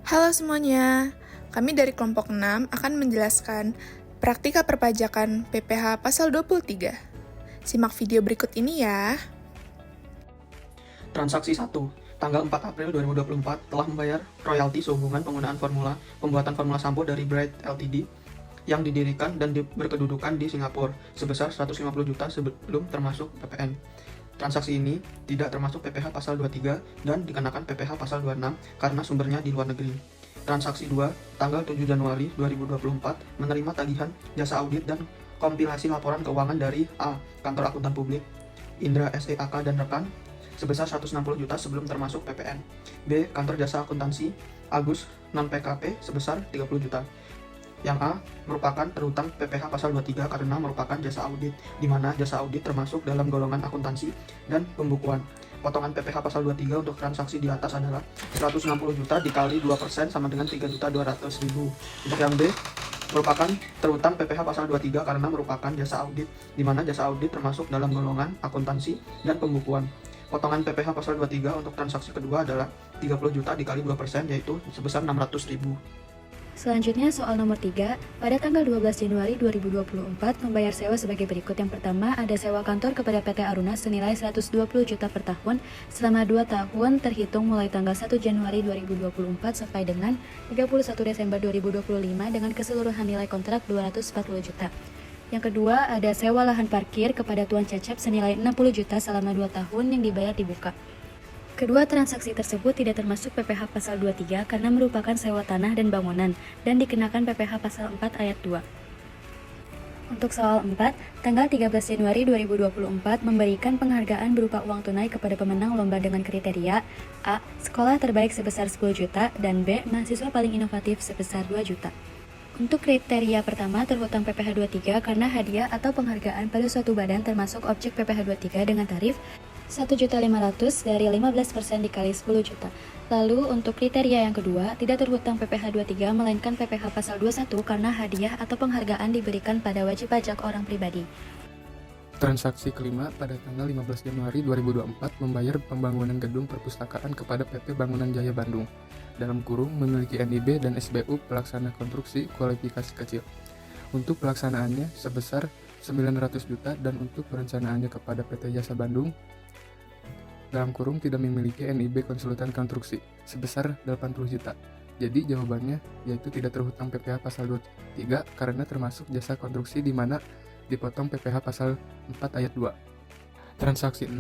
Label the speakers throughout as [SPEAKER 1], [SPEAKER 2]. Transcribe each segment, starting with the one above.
[SPEAKER 1] Halo semuanya, kami dari kelompok 6 akan menjelaskan praktika perpajakan PPh pasal 23. Simak video berikut ini ya.
[SPEAKER 2] Transaksi 1. Tanggal 4 April 2024 telah membayar royalti sehubungan penggunaan pembuatan formula sampo dari Bright Ltd yang didirikan dan berkedudukan di Singapura sebesar 150 juta sebelum termasuk PPN. Transaksi ini tidak termasuk PPh pasal 23 dan dikenakan PPh pasal 26 karena sumbernya di luar negeri. Transaksi 2, tanggal 7 Januari 2024 menerima tagihan jasa audit dan kompilasi laporan keuangan dari A. Kantor Akuntan Publik, Indra SEAK dan rekan sebesar 160 juta sebelum termasuk PPN. B. Kantor Jasa Akuntansi Agus non-PKP sebesar 30 juta. Yang A merupakan terhutang PPh pasal 23 karena merupakan jasa audit, di mana jasa audit termasuk dalam golongan akuntansi dan pembukuan. Potongan PPh pasal 23 untuk transaksi di atas adalah 160 juta dikali 2% sama dengan 3.200.000. Untuk yang B merupakan terhutang PPh pasal 23 karena merupakan jasa audit, di mana jasa audit termasuk dalam golongan akuntansi dan pembukuan. Potongan PPh pasal 23 untuk transaksi kedua adalah 30 juta dikali 2%, yaitu sebesar 600.000.
[SPEAKER 3] Selanjutnya soal nomor 3, pada tanggal 12 Januari 2024 membayar sewa sebagai berikut. Yang pertama, ada sewa kantor kepada PT Aruna senilai 120 juta per tahun selama 2 tahun terhitung mulai tanggal 1 Januari 2024 sampai dengan 31 Desember 2025 dengan keseluruhan nilai kontrak 240 juta. Yang kedua, ada sewa lahan parkir kepada Tuan Cecep senilai 60 juta selama 2 tahun yang dibayar di buka. Kedua transaksi tersebut tidak termasuk PPh pasal 23 karena merupakan sewa tanah dan bangunan dan dikenakan PPh pasal 4 ayat 2. Untuk soal 4, tanggal 13 Januari 2024 memberikan penghargaan berupa uang tunai kepada pemenang lomba dengan kriteria A. Sekolah terbaik sebesar 10 juta dan B. Mahasiswa paling inovatif sebesar 2 juta. Untuk kriteria pertama terhutang PPh 23 karena hadiah atau penghargaan pada suatu badan termasuk objek PPh 23 dengan tarif 1.500.000 dari 15% dikali 10 juta. Lalu untuk kriteria yang kedua, tidak terhutang PPh 23 melainkan PPh pasal 21 karena hadiah atau penghargaan diberikan pada wajib pajak orang pribadi.
[SPEAKER 4] Transaksi kelima pada tanggal 15 Januari 2024 membayar pembangunan gedung perpustakaan kepada PT Bangunan Jaya Bandung dalam kurung memiliki NIB dan SBU pelaksana konstruksi kualifikasi kecil. Untuk pelaksanaannya sebesar 900 juta dan untuk perencanaannya kepada PT Jasa Bandung dalam kurung tidak memiliki NIB konsultan konstruksi sebesar 80 juta. Jadi jawabannya yaitu tidak terhutang PPh pasal 23 karena termasuk jasa konstruksi di mana dipotong PPh pasal 4 ayat 2. Transaksi 6.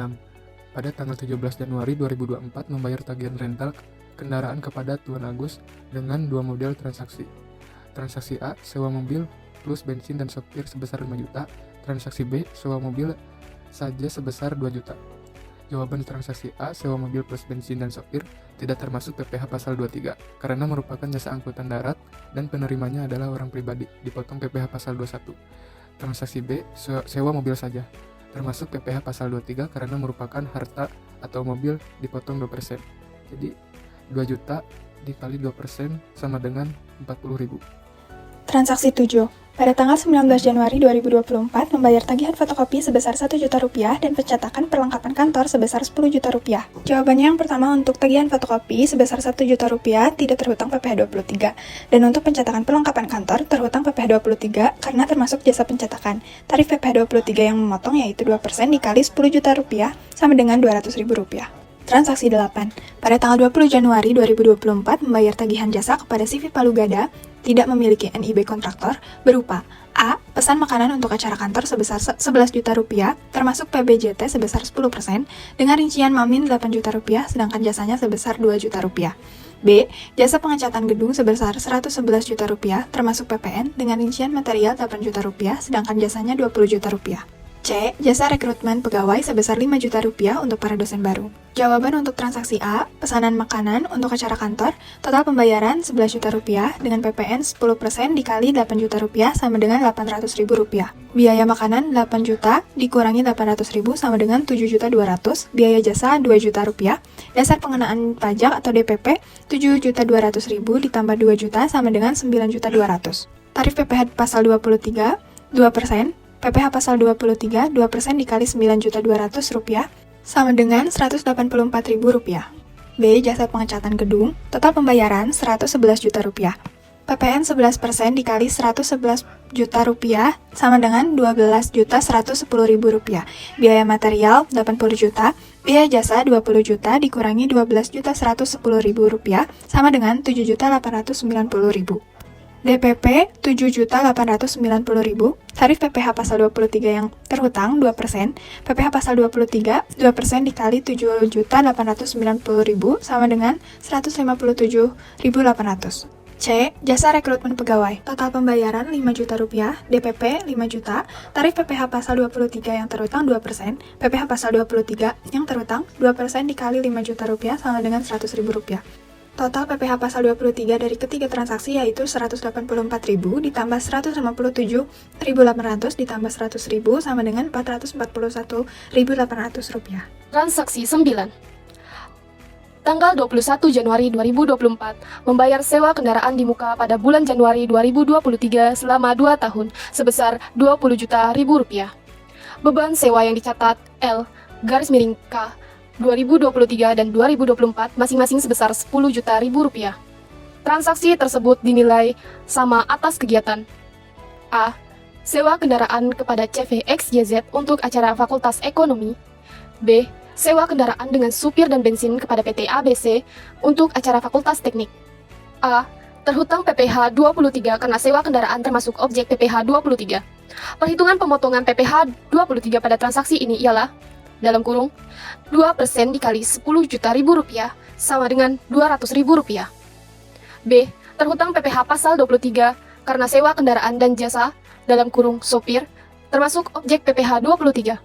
[SPEAKER 4] Pada tanggal 17 Januari 2024 membayar tagihan rental kendaraan kepada Tuan Agus dengan 2 model transaksi. Transaksi A, sewa mobil plus bensin dan sopir sebesar 5 juta. Transaksi B, sewa mobil saja sebesar 2 juta. Jawaban transaksi A, sewa mobil plus bensin dan sopir, tidak termasuk PPh pasal 23 karena merupakan jasa angkutan darat dan penerimanya adalah orang pribadi, dipotong PPh pasal 21. Transaksi B, sewa mobil saja, termasuk PPh pasal 23 karena merupakan harta atau mobil, dipotong 2%. Jadi 2 juta dikali 2% sama dengan 40.000.
[SPEAKER 5] Transaksi 7. Pada tanggal 19 Januari 2024 membayar tagihan fotokopi sebesar 1 juta rupiah dan pencetakan perlengkapan kantor sebesar 10 juta rupiah. Jawabannya yang pertama untuk tagihan fotokopi sebesar 1 juta rupiah tidak terhutang PPh 23 dan untuk pencetakan perlengkapan kantor terhutang PPh 23 karena termasuk jasa pencetakan. Tarif PPh 23 yang memotong yaitu 2% dikali 10 juta rupiah sama dengan 200.000 rupiah. Transaksi 8. Pada tanggal 20 Januari 2024 membayar tagihan jasa kepada CV Palugada tidak memiliki NIB kontraktor berupa A. Pesan makanan untuk acara kantor sebesar 11 juta rupiah termasuk PBJT sebesar 10% dengan rincian Mamin 8 juta rupiah sedangkan jasanya sebesar 2 juta rupiah. B. Jasa pengecatan gedung sebesar 111 juta rupiah termasuk PPN dengan rincian material 8 juta rupiah sedangkan jasanya 20 juta rupiah. C. Jasa rekrutmen pegawai sebesar 5 juta rupiah untuk para dosen baru. Jawaban untuk transaksi A, pesanan makanan untuk acara kantor, total pembayaran 11 juta rupiah dengan PPN 10% dikali 8 juta rupiah sama dengan 800.000 rupiah. Biaya makanan 8 juta dikurangi 800.000 sama dengan 7 juta 200, biaya jasa 2 juta rupiah, dasar pengenaan pajak atau DPP 7 juta 200.000 ditambah 2 juta sama dengan 9 juta 200. Tarif PPh pasal 23, 2%, PPh pasal 23, 2% dikali 9 juta 200 rupiah sama dengan 184.000 rupiah. B. Jasa pengecatan gedung, total pembayaran 111 juta rupiah. PPN 11% dikali 111 juta rupiah sama dengan 12.110.000 rupiah. Biaya material 80 juta, biaya jasa 20 juta dikurangi 12.110.000 rupiah sama dengan 7.890.000. DPP 7.890.000, tarif PPh pasal 23 yang terhutang 2%, PPh pasal 23 2% dikali 7.890.000 sama dengan 157.800. C. Jasa rekrutmen pegawai, total pembayaran 5 juta rupiah, DPP 5 juta, tarif PPh pasal 23 yang terhutang 2%, PPh pasal 23 yang terhutang 2% dikali 5 juta rupiah sama dengan 100.000 rupiah. Total PPh pasal 23 dari ketiga transaksi yaitu 184.000 ditambah 157.800 ditambah 100.000 sama dengan 441.800 rupiah.
[SPEAKER 6] Transaksi 9. Tanggal 21 Januari 2024, membayar sewa kendaraan di muka pada bulan Januari 2023 selama 2 tahun sebesar 20 juta rupiah. Beban sewa yang dicatat L_K 2023 dan 2024 masing-masing sebesar 10 juta rupiah. Transaksi tersebut dinilai sama atas kegiatan A. Sewa kendaraan kepada CVXYZ untuk acara Fakultas Ekonomi. B. Sewa kendaraan dengan supir dan bensin kepada PT ABC untuk acara Fakultas Teknik. A. Terhutang PPh 23 karena sewa kendaraan termasuk objek PPh 23. Perhitungan pemotongan PPh 23 pada transaksi ini ialah dalam kurung 2% dikali 10 juta rupiah sama dengan 200.000 rupiah. B. Terhutang PPh pasal 23 karena sewa kendaraan dan jasa dalam kurung sopir termasuk objek PPh 23.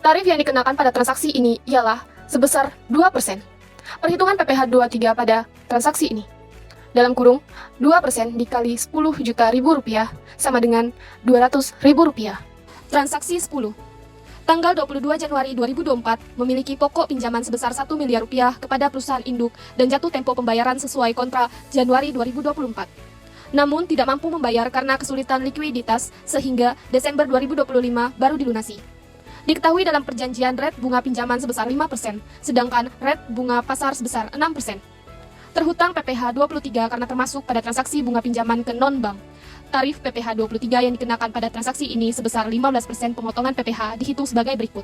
[SPEAKER 6] Tarif yang dikenakan pada transaksi ini ialah sebesar 2%. Perhitungan PPh 23 pada transaksi ini dalam kurung 2% dikali 10 juta rupiah sama dengan 200.000 rupiah. Transaksi 10. Tanggal 22 Januari 2024 memiliki pokok pinjaman sebesar 1 miliar rupiah kepada perusahaan induk dan jatuh tempo pembayaran sesuai kontrak Januari 2024. Namun tidak mampu membayar karena kesulitan likuiditas sehingga Desember 2025 baru dilunasi. Diketahui dalam perjanjian rate bunga pinjaman sebesar 5%, sedangkan rate bunga pasar sebesar 6%. Terhutang PPh 23 karena termasuk pada transaksi bunga pinjaman ke non-bank. Tarif PPh 23 yang dikenakan pada transaksi ini sebesar 15% pemotongan PPh dihitung sebagai berikut.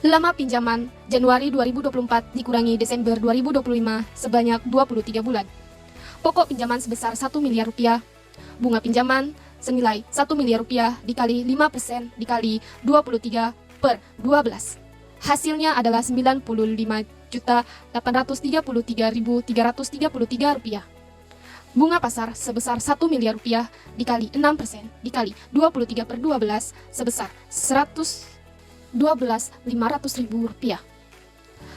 [SPEAKER 6] Lama pinjaman Januari 2024 dikurangi Desember 2025 sebanyak 23 bulan. Pokok pinjaman sebesar 1 miliar rupiah. Bunga pinjaman senilai 1 miliar rupiah dikali 5% dikali 23 per 12. Hasilnya adalah 95.833.333 rupiah. Bunga pasar sebesar 1 miliar rupiah dikali 6% dikali 23 per 12 sebesar 112.500.000 rupiah.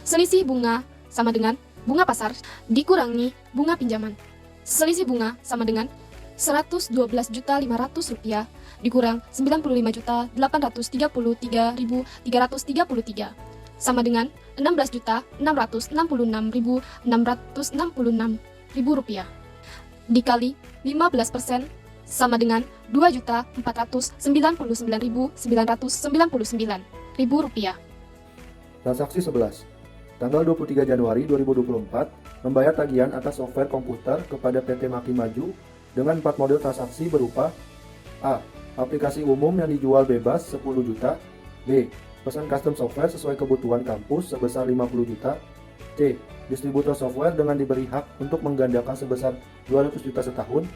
[SPEAKER 6] Selisih bunga sama dengan bunga pasar dikurangi bunga pinjaman. Selisih bunga sama dengan 112.500.000 rupiah dikurang 95.833.333 sama dengan 16.666.666 rupiah. Dikali 15% sama dengan 2.499.999 rupiah.
[SPEAKER 7] Transaksi 11. Tanggal 23 Januari 2024, membayar tagihan atas software komputer kepada PT Maki Maju dengan 4 model transaksi berupa A. Aplikasi umum yang dijual bebas 10 juta. B. Pesan custom software sesuai kebutuhan kampus sebesar 50 juta. C. Distributor software dengan diberi hak untuk menggandakan sebesar 200 juta setahun.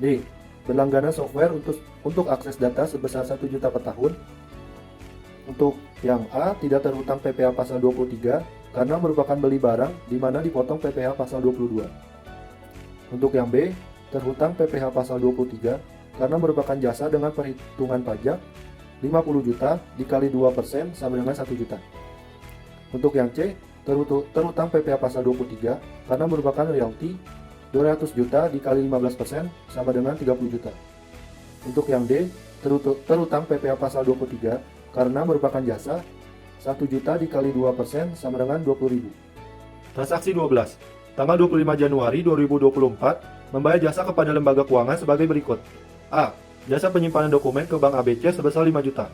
[SPEAKER 7] D. Berlangganan software untuk akses data sebesar 1 juta per tahun. Untuk yang A, tidak terhutang PPh pasal 23 karena merupakan beli barang di mana dipotong PPh pasal 22. Untuk yang B, terhutang PPh pasal 23 karena merupakan jasa dengan perhitungan pajak 50 juta dikali 2% sama dengan 1 juta. Untuk yang C, terhutang PPh pasal 23 karena merupakan royalti 200 juta dikali 15% sama dengan 30 juta. Untuk yang D, terhutang PPh pasal 23 karena merupakan jasa 1 juta dikali 2% sama dengan 20.000.
[SPEAKER 8] Transaksi 12. Tanggal 25 Januari 2024 membayar jasa kepada lembaga keuangan sebagai berikut. A. Jasa penyimpanan dokumen ke Bank ABC sebesar 5 juta.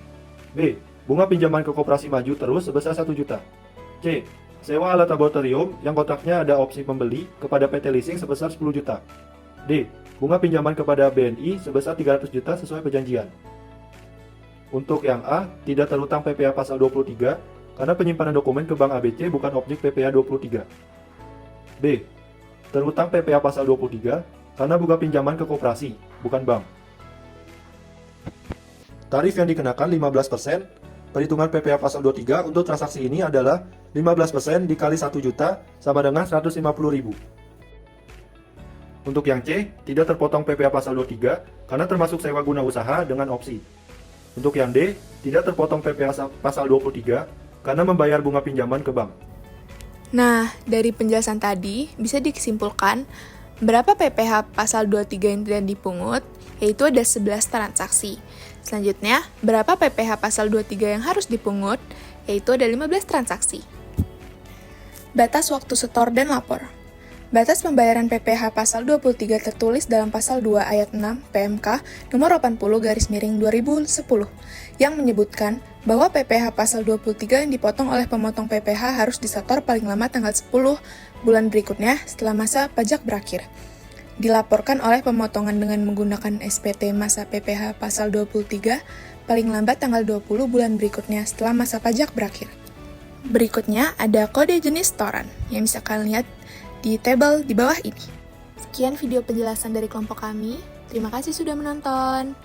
[SPEAKER 8] B. Bunga pinjaman ke Koperasi Maju Terus sebesar 1 juta. C. Sewa alat laboratorium yang kontraknya ada opsi pembeli kepada PT Leasing sebesar 10 juta. D. Bunga pinjaman kepada BNI sebesar 300 juta sesuai perjanjian. Untuk yang A, tidak terhutang PPh pasal 23 karena penyimpanan dokumen ke Bank ABC bukan objek PPh 23. B. Terhutang PPh pasal 23 karena bunga pinjaman ke koperasi, bukan bank. Tarif yang dikenakan 15%, perhitungan PPh pasal 23 untuk transaksi ini adalah 15% dikali 1 juta sama dengan 150.000. Untuk yang C, tidak terpotong PPh pasal 23 karena termasuk sewa guna usaha dengan opsi. Untuk yang D, tidak terpotong PPh pasal 23 karena membayar bunga pinjaman ke bank.
[SPEAKER 1] Nah, dari penjelasan tadi bisa disimpulkan berapa PPh pasal 23 yang tidak dipungut, yaitu ada 11 transaksi. Selanjutnya, berapa PPh pasal 23 yang harus dipungut, yaitu ada 15 transaksi. Batas waktu setor dan lapor. Batas pembayaran PPh pasal 23 tertulis dalam pasal 2 ayat 6 PMK nomor 80/2010 yang menyebutkan bahwa PPh pasal 23 yang dipotong oleh pemotong PPh harus disetor paling lama tanggal 10 bulan berikutnya setelah masa pajak berakhir. Dilaporkan oleh pemotongan dengan menggunakan SPT masa PPh pasal 23 paling lambat tanggal 20 bulan berikutnya setelah masa pajak berakhir. Berikutnya ada kode jenis setoran yang bisa kalian lihat di tabel di bawah ini. Sekian video penjelasan dari kelompok kami. Terima kasih sudah menonton.